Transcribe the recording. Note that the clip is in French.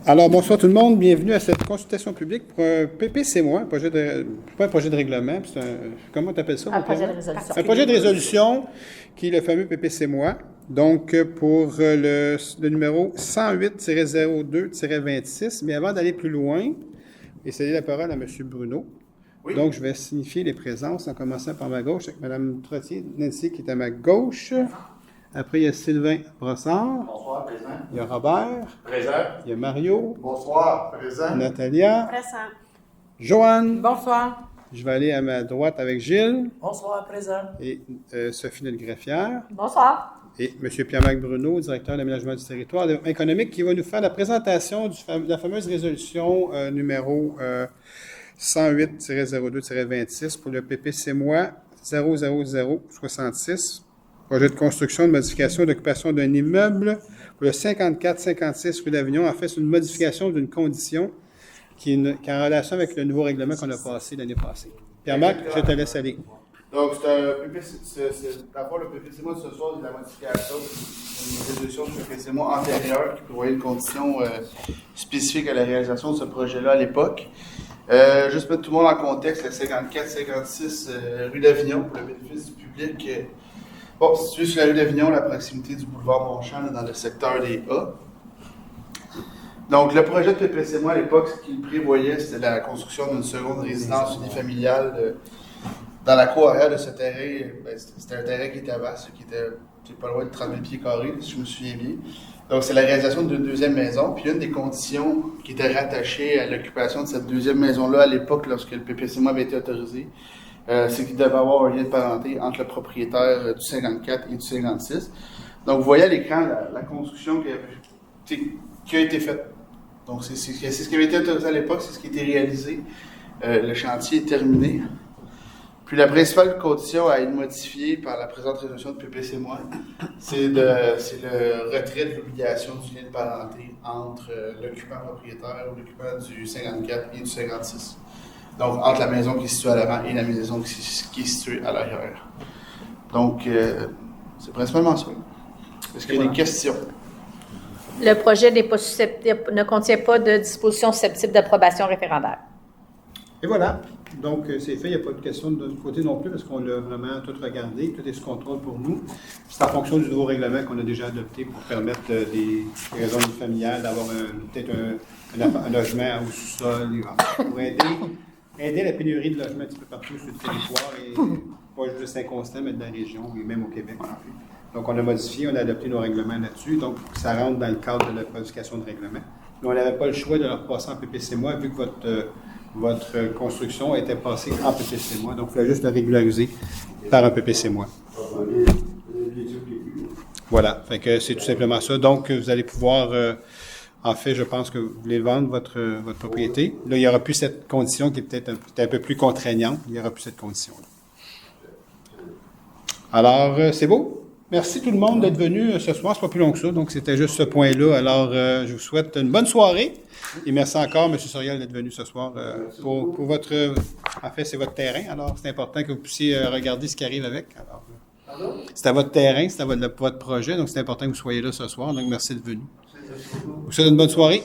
Alors, bonsoir tout le monde. Bienvenue à cette consultation publique pour un PPC-moi, pas un projet de règlement, comment tu appelles ça? Un projet de résolution. Un projet de résolution qui est le fameux PPC-moi. Donc, pour le numéro 108-02-26. Mais avant d'aller plus loin, et céder la parole à M. Bruno. Oui. Donc, je vais signifier les présences en commençant par ma gauche avec Mme Trottier, Nancy qui est à ma gauche. Après, il y a Sylvain Brossard. Bonsoir, présent. Il y a Robert. Présent. Il y a Mario. Bonsoir, présent. Natalia. Présent. Joanne. Bonsoir. Je vais aller à ma droite avec Gilles. Bonsoir, présent. Et Sophie notre greffière. Bonsoir. Et M. Pierre-Marc Bruno, directeur de l'aménagement du territoire économique, qui va nous faire la présentation de la fameuse résolution numéro 108-02-26 pour le PPC-moi 00066. Projet de construction, de modification, d'occupation d'un immeuble pour le 54-56 rue d'Avignon. En fait, c'est une modification d'une condition qui est en relation avec le nouveau règlement qu'on a passé l'année passée. Pierre-Marc, je te laisse aller. Donc, d'abord, le PPC-moi de ce soir, c'est la modification d'une résolution du PPC-moi antérieure qui prévoyait une condition spécifique à la réalisation de ce projet-là à l'époque. Juste mettre tout le monde en contexte, le 54-56 rue d'Avignon, pour le bénéfice du public. Bon, situé sur la rue d'Avignon, la proximité du boulevard Montchamp, dans le secteur des A. Donc, le projet de PPC-moi à l'époque, ce qu'il prévoyait, c'était la construction d'une seconde résidence unifamiliale dans la cour arrière de ce terrain. C'était un terrain qui était vaste, qui était pas loin de 30 000 pieds carrés, si je me souviens bien. Donc, c'est la réalisation d'une deuxième maison. Puis, une des conditions qui était rattachée à l'occupation de cette deuxième maison-là à l'époque, lorsque le PPC-moi avait été autorisé, c'est qu'il devait avoir un lien de parenté entre le propriétaire du 54 et du 56. Donc, vous voyez à l'écran la construction qui a été faite. Donc, c'est ce qui avait été autorisé à l'époque, c'est ce qui a été réalisé. Le chantier est terminé. Puis, la principale condition à être modifiée par la présente résolution de PPC-moi, c'est le retrait de l'obligation du lien de parenté entre l'occupant propriétaire ou l'occupant du 54 et du 56. Donc, entre la maison qui est située à l'avant et la maison qui est située à l'arrière. Donc, c'est principalement ça. Est-ce qu'il y a des questions? Le projet ne contient pas de dispositions susceptibles d'approbation référendaire. Et voilà. Donc, c'est fait. Il n'y a pas de question de notre côté non plus parce qu'on l'a vraiment tout regardé. Tout est sous contrôle pour nous. C'est en fonction du nouveau règlement qu'on a déjà adopté pour permettre des raisons familiales d'avoir peut-être un logement au sous-sol pour aider la pénurie de logements un petit peu partout sur le territoire et pas juste de Saint-Constant, mais de la région et même au Québec non plus. Donc, on a modifié, on a adopté nos règlements là-dessus. Donc, ça rentre dans le cadre de la modification de règlement. Mais on n'avait pas le choix de leur passer en PPC-moi vu que votre construction était passée en PPC-moi. Donc, il fallait juste la régulariser par un PPC-moi. Voilà. Fait que c'est tout simplement ça. Donc, vous allez pouvoir... en fait, je pense que vous voulez vendre votre propriété. Là, il n'y aura plus cette condition qui est peut-être un peu plus contraignante. Il n'y aura plus cette condition-là. Alors, c'est beau? Merci tout le monde d'être venu ce soir. C'est pas plus long que ça, donc c'était juste ce point-là. Alors, je vous souhaite une bonne soirée. Et merci encore, M. Soriel, d'être venu ce soir pour votre... En fait, c'est votre terrain, alors c'est important que vous puissiez regarder ce qui arrive avec. Alors, c'est à votre terrain, c'est à votre projet, donc c'est important que vous soyez là ce soir. Donc, merci d'être venu. Je vous souhaite une bonne soirée.